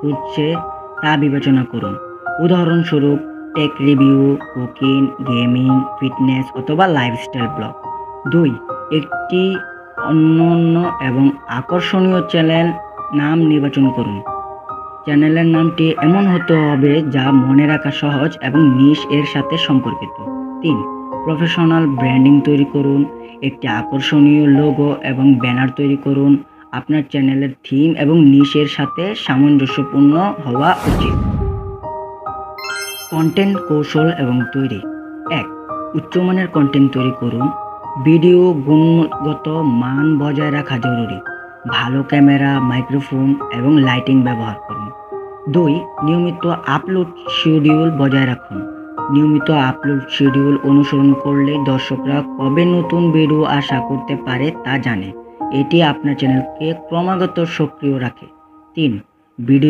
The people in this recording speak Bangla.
খুঁজছে তা বিবেচনা করুন। উদাহরণস্বরূপ take review, cooking, gaming, fitness অথবা লাইফস্টাইল ব্লগ। 2. একটি অনন্য এবং আকর্ষণীয় চ্যানেল নাম নির্বাচন করুন। চ্যানেলের নামটি এমন হতে হবে যা মনে রাখা সহজ এবং নিশ এর সাথে সম্পর্কিত। 3. প্রফেশনাল ব্র্যান্ডিং তৈরি করুন। একটি আকর্ষণীয় লোগো এবং ব্যানার তৈরি করুন। আপনার চ্যানেলের থিম এবং নিশ এর সাথে সামঞ্জস্যপূর্ণ হওয়া উচিত। কন্টেন্ট কৌশল এবং তৈরি। 1. উচ্চমানের কন্টেন্ট তৈরি করুন। ভিডিও গুণগত মান বজায় রাখা জরুরি। ভালো ক্যামেরা, মাইক্রোফোন এবং লাইটিং ব্যবহার করুন। 2. নিয়মিত আপলোড শিডিউল বজায় রাখুন। নিয়মিত আপলোড শিডিউল অনুসরণ করলে দর্শকরা কবে নতুন ভিডিও আশা করতে পারে তা জানে। এটি আপনার চ্যানেলকে ক্রমাগত সক্রিয় রাখে। 3. ভিডিও